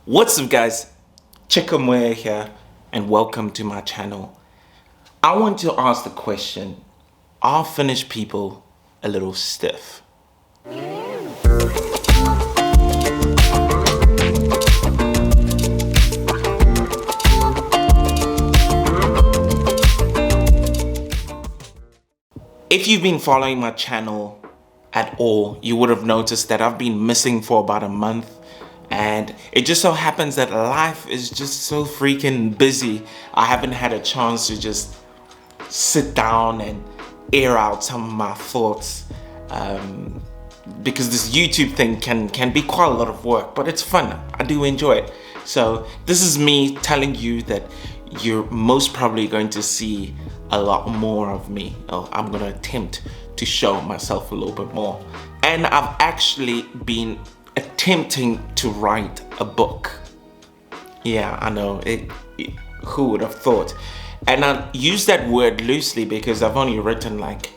What's up guys, Chikamoya here and welcome to my channel. I want to ask the question, are Finnish people a little stiff? If you've been following my channel at all, you would have noticed that I've been missing for about a month. And it just so happens that life is just so freaking busy. I haven't had a chance to just sit down and air out some of my thoughts because this YouTube thing can be quite a lot of work, but it's fun. I do enjoy it. So this is me telling you that you're most probably going to see a lot more of me. I'm gonna attempt to show myself a little bit more. And I've actually been attempting to write a book. Yeah, I know, who would have thought? And I use that word loosely because I've only written like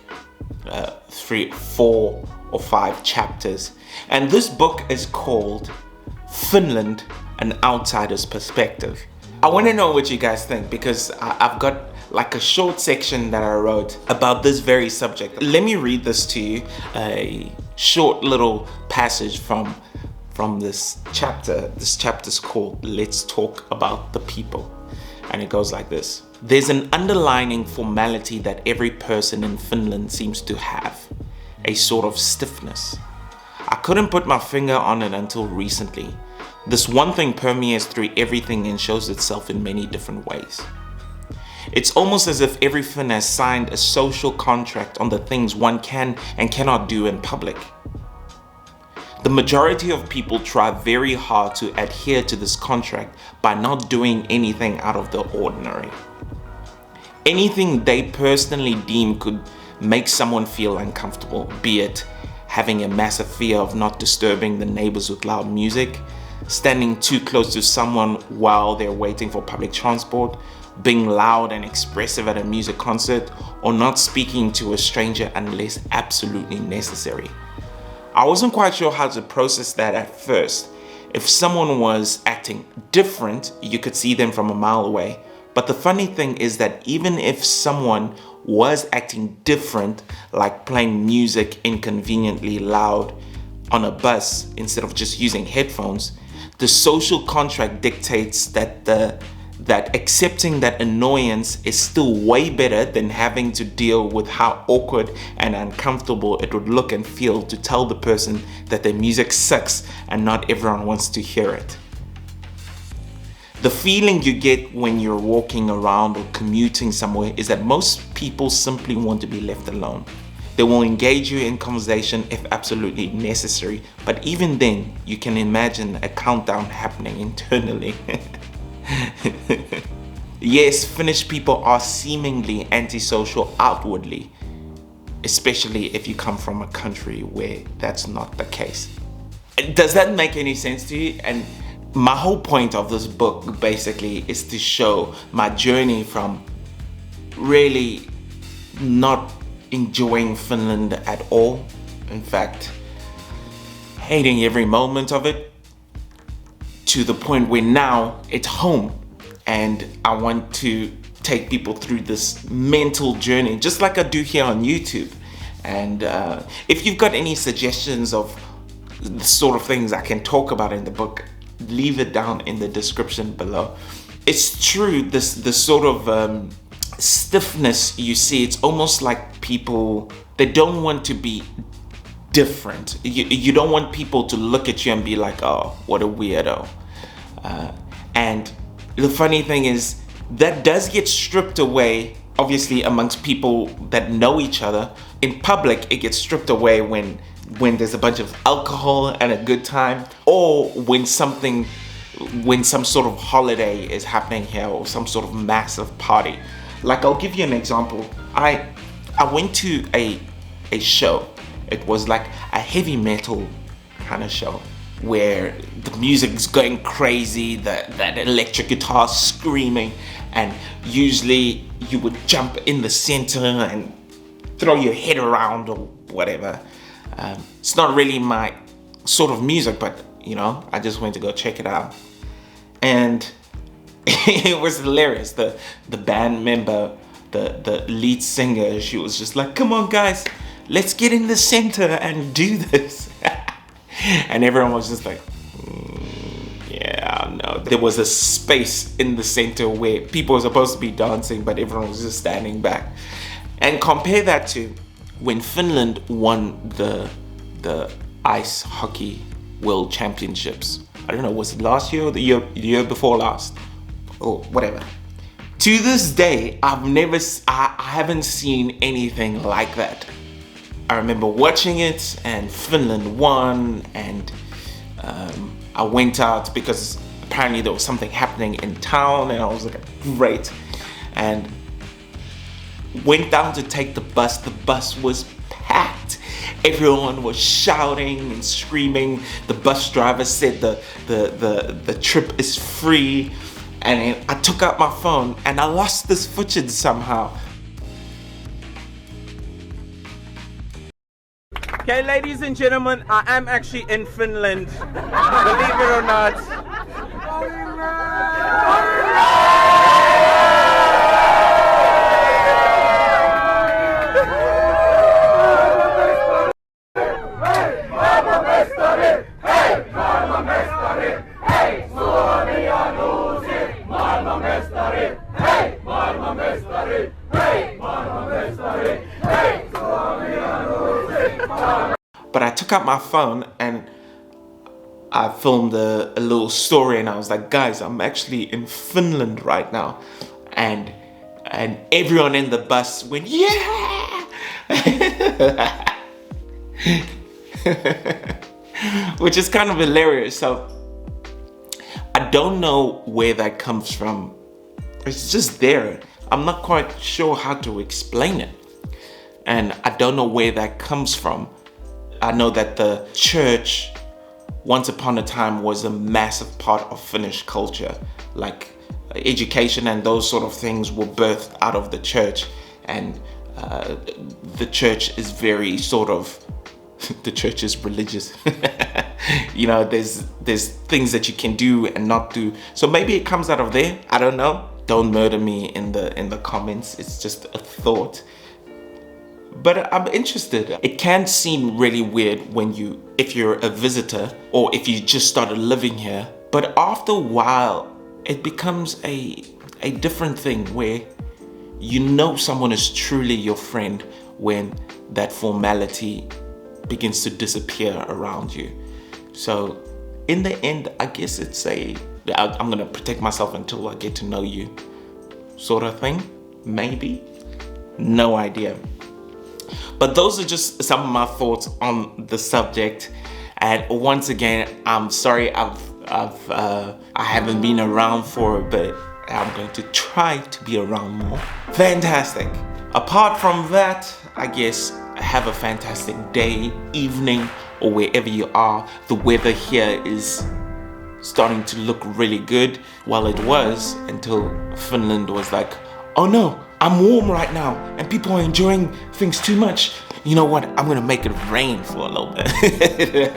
3, 4 or 5 chapters. And this book is called Finland, An Outsider's Perspective. I want to know what you guys think because I've got like a short section that I wrote about this very subject. Let me read this to you, a short little passage from this chapter. This chapter's called Let's Talk About the People. And it goes like this. There's an underlying formality that every person in Finland seems to have, a sort of stiffness. I couldn't put my finger on it until recently. This one thing permeates through everything and shows itself in many different ways. It's almost as if every Finn has signed a social contract on the things one can and cannot do in public. The majority of people try very hard to adhere to this contract by not doing anything out of the ordinary. Anything they personally deem could make someone feel uncomfortable, be it having a massive fear of not disturbing the neighbors with loud music, standing too close to someone while they're waiting for public transport, being loud and expressive at a music concert, or not speaking to a stranger unless absolutely necessary. I wasn't quite sure how to process that at first. If someone was acting different, you could see them from a mile away. But the funny thing is that even if someone was acting different, like playing music inconveniently loud on a bus instead of just using headphones, the social contract dictates that accepting that annoyance is still way better than having to deal with how awkward and uncomfortable it would look and feel to tell the person that their music sucks and not everyone wants to hear it. The feeling you get when you're walking around or commuting somewhere is that most people simply want to be left alone. They will engage you in conversation if absolutely necessary, but even then, you can imagine a countdown happening internally. Yes, Finnish people are seemingly antisocial outwardly, especially if you come from a country where that's not the case. Does that make any sense to you? And my whole point of this book basically is to show my journey from really not enjoying Finland at all, in fact, hating every moment of it, to the point where now it's home and I want to take people through this mental journey just like I do here on YouTube. And if you've got any suggestions of the sort of things I can talk about in the book, leave it down in the description below. It's true, this sort of stiffness you see, it's almost like people, they don't want to be different. You don't want people to look at you and be like, oh, what a weirdo. And the funny thing is that does get stripped away, obviously, amongst people that know each other. In public, it gets stripped away when there's a bunch of alcohol and a good time, or when some sort of holiday is happening here or some sort of massive party. Like, I'll give you an example. I went to a show. It was like a heavy metal kind of show where the music's going crazy, that electric guitar screaming, and usually you would jump in the center and throw your head around or whatever. It's not really my sort of music, but you know, I just went to go check it out. and it was hilarious. The band member, the lead singer, she was just like, come on guys, let's get in the center and do this. And everyone was just like, yeah, no. There was a space in the center where people were supposed to be dancing, but everyone was just standing back. And compare that to when Finland won the ice hockey world championships. I don't know, was it last year or the year before last? Or whatever. To this day, I haven't seen anything like that. I remember watching it and Finland won, and I went out because apparently there was something happening in town, and I was like, great. And went down to take the bus. The bus was packed. Everyone was shouting and screaming. The bus driver said the trip is free. And I took out my phone and I lost this footage somehow. Okay, ladies and gentlemen, I am actually in Finland, believe it or not. But I took out my phone and I filmed a little story, and I was like, guys, I'm actually in Finland right now. And everyone in the bus went, yeah! Which is kind of hilarious. So I don't know where that comes from. It's just there. I'm not quite sure how to explain it. And I don't know where that comes from. I know that the church, once upon a time, was a massive part of Finnish culture. Like education and those sort of things were birthed out of the church. And the church is very sort of, the church is religious. You know, there's things that you can do and not do. So maybe it comes out of there. I don't know. Don't murder me in the comments. It's just a thought. But I'm interested. It can seem really weird if you're a visitor or if you just started living here. But after a while, it becomes a different thing where you know someone is truly your friend when that formality begins to disappear around you. So in the end, I guess it's I'm gonna protect myself until I get to know you sort of thing, maybe. No idea. But those are just some of my thoughts on the subject. And once again, I'm sorry I haven't been around for a bit. I'm going to try to be around more. Fantastic. Apart from that, I guess have a fantastic day, evening, or wherever you are. The weather here is starting to look really good. Well, it was until Finland was like, oh no, I'm warm right now and people are enjoying things too much. You know what? I'm gonna make it rain for a little bit.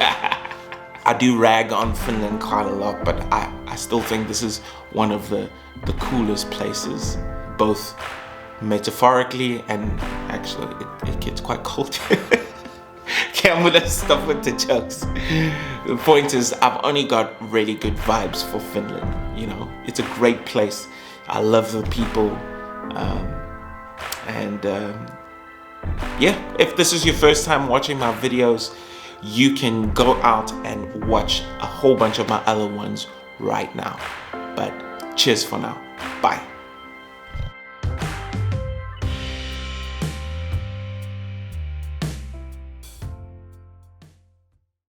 I do rag on Finland quite a lot, but I still think this is one of the coolest places, both metaphorically and actually it gets quite cold. Okay, I'm gonna stop with the jokes. The point is, I've only got really good vibes for Finland. You know, it's a great place. I love the people. Yeah, if this is your first time watching my videos, you can go out and watch a whole bunch of my other ones right now. But cheers for now. Bye.